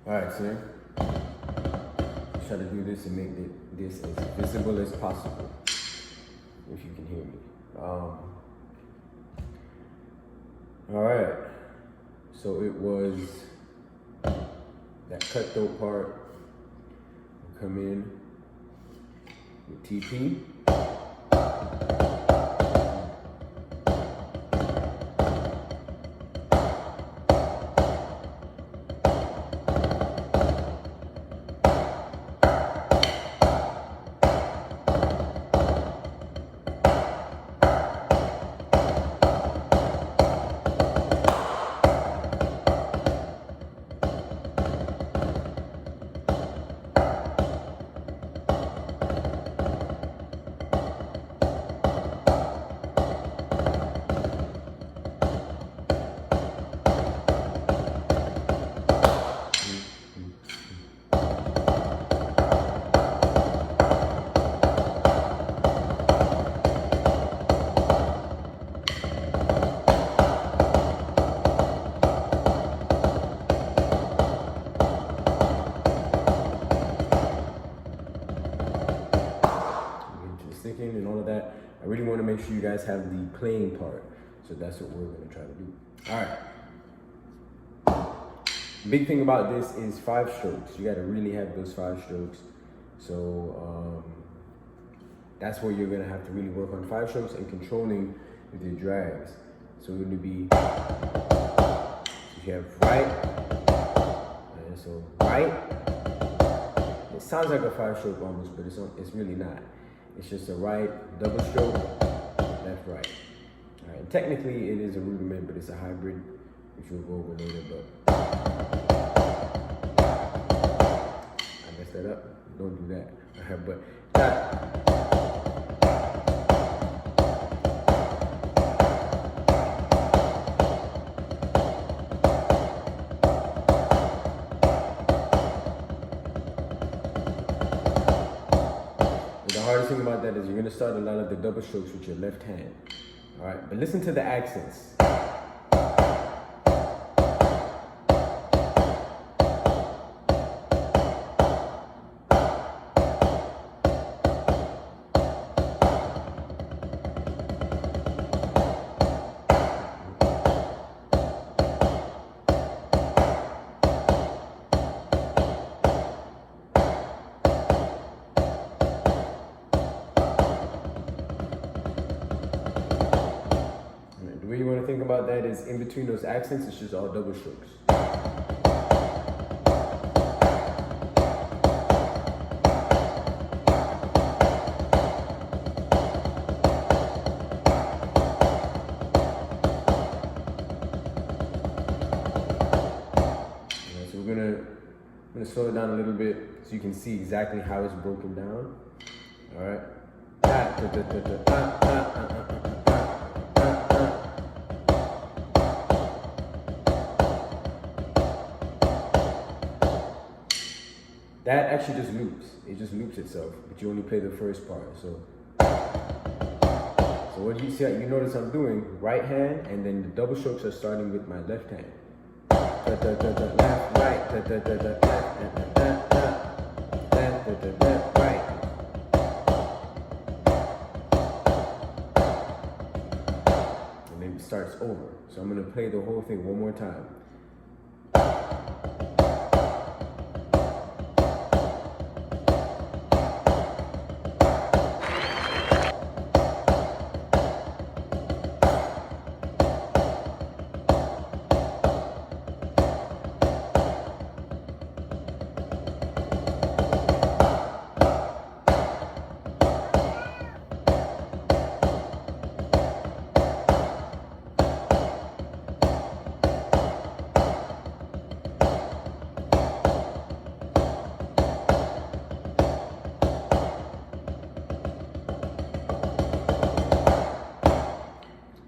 Alright, so try to do this and make this as visible as possible, if you can hear me. Alright, so it was that cutthroat part. Come in with TP. And all of that. I really want to make sure you guys have the playing part. So that's what we're going to try to do. All right. Big thing about this is 5 strokes. You got to really have those 5 strokes. So that's where you're going to have to really work on 5 strokes and controlling with your drags. So it would be, so you have right, and so right. It sounds like a 5-stroke almost, but it's really not. It's just a right, double stroke, left, right. All right, and technically it is a rudiment, but it's a hybrid, which we'll go over later, but I messed that up. Don't do that. All right, but that. The hardest thing about that is you're going to start a lot of the double strokes with your left hand. All right, but listen to the accents. The way you want to think about that is in between those accents, it's just all double strokes. So we're gonna slow it down a little bit so you can see exactly how it's broken down. All right. That actually just loops. It just loops itself, but you only play the first part. So what you see, you notice I'm doing right hand, and then the double strokes are starting with my left hand. Left, right, left, right. And then it starts over. So I'm gonna play the whole thing one more time.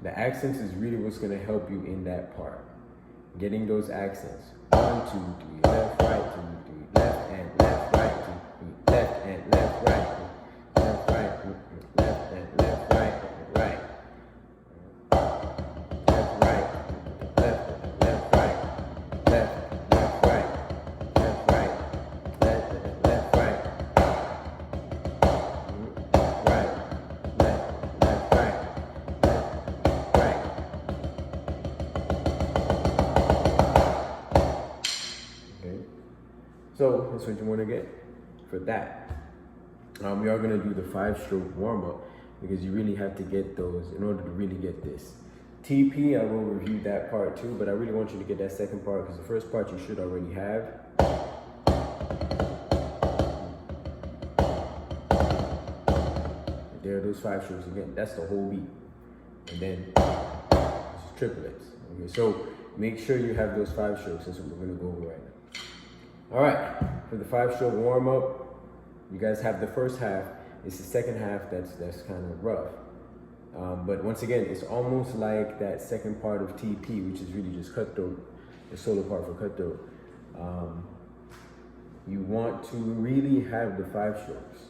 The accents is really what's going to help you in that part. Getting those accents. 1, 2, 3, left, right, 2, 3, left, and left, right, 2, 3, left, and left, right, left, right, left, and left, right, right. Left, right, left, left, right, left, left, right, left, So that's what you want to get for that. We are going to do the 5-stroke warm-up because you really have to get those in order to really get this. TP, I will review that part too, but I really want you to get that second part because the first part you should already have. There are those 5 strokes again. That's the whole beat. And then it's triplets. Okay, so make sure you have those 5 strokes. That's what we're going to go over right now. All right, for the 5-stroke warm-up, you guys have the first half. It's the second half that's kind of rough. But once again, it's almost like that second part of TP, which is really just cutthroat, the solo part for cutthroat. You want to really have the 5 strokes.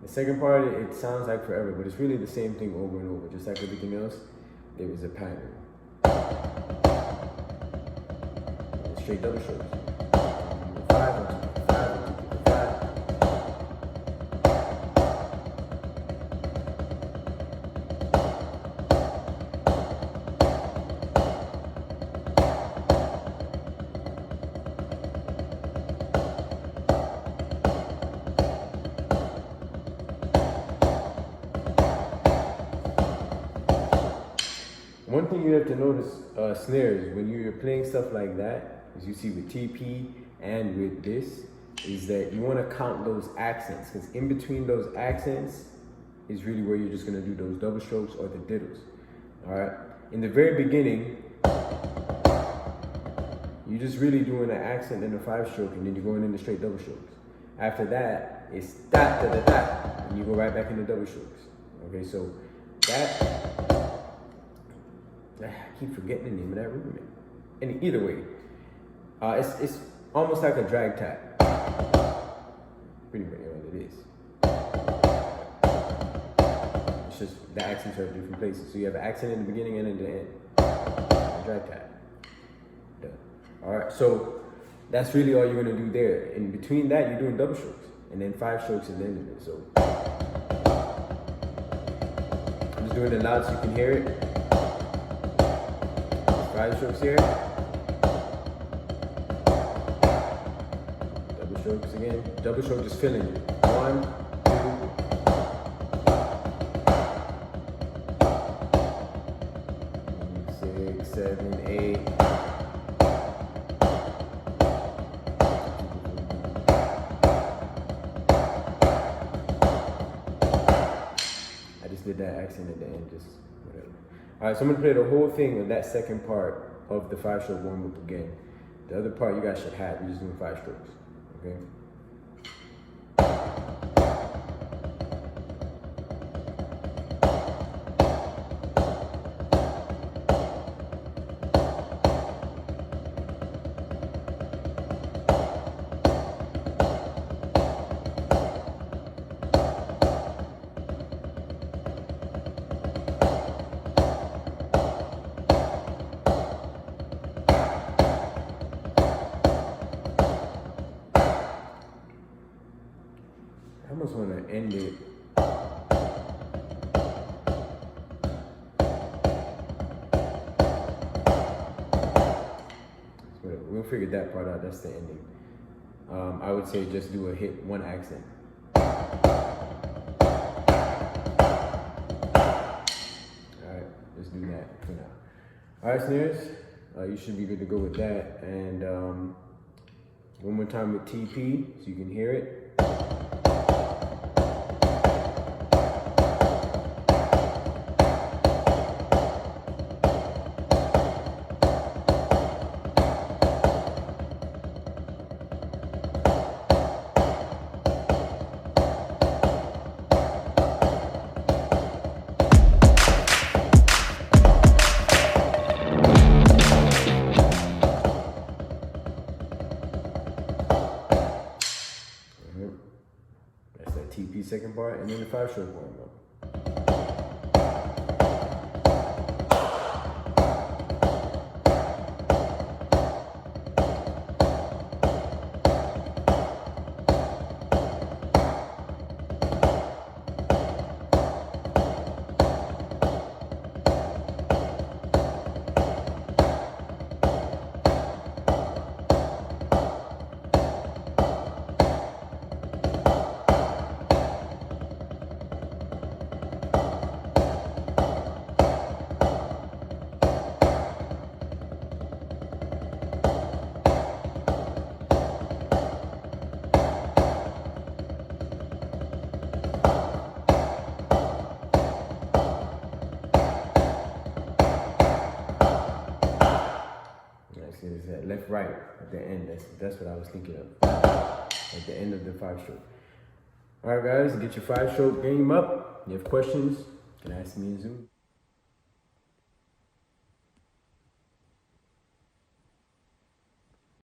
The second part, it sounds like forever, but it's really the same thing over and over. Just like everything else, there is a pattern. Straight double strokes. 5, 1, 2, 5, 1, 2, 5. One thing you have to notice, snares, when you're playing stuff like that, as you see with TP and with this, is that you want to count those accents, because in between those accents is really where you're just going to do those double strokes or the diddles. All right. In the very beginning, you're just really doing an accent and a 5-stroke, and then you're going into straight double strokes. After that, it's da da da da, and you go right back into double strokes. Okay, so that. I keep forgetting the name of that rhythm. And either way, it's almost like a drag tap. Pretty much what it is. It's just the accents are at different places. So you have an accent in the beginning and in the end. A drag tap. Done. All right, so that's really all you're gonna do there. In between that, you're doing double strokes, and then 5 strokes at the end of it. So I'm just doing it loud so you can hear it. 5 strokes here. Double strokes again. Double stroke just filling it. 1, 2, 6, 7, 8. I just did that accent at the end, just whatever. All right, so I'm gonna play the whole thing of that second part of the 5-stroke warm-up again. The other part you guys should have, you're just doing 5 strokes, okay? I almost want to end it. We'll figure that part out. That's the ending. I would say just do a hit, one accent. Alright, let's do that for now. Alright, snares, you should be good to go with that. And One more time with TP so you can hear it. That's that TP second part, and then the 5-stroke warm up. It's that left right at the end. That's what I was thinking of. At the end of the 5-stroke. Alright guys, get your 5-stroke game up. If you have questions, you can ask me in Zoom.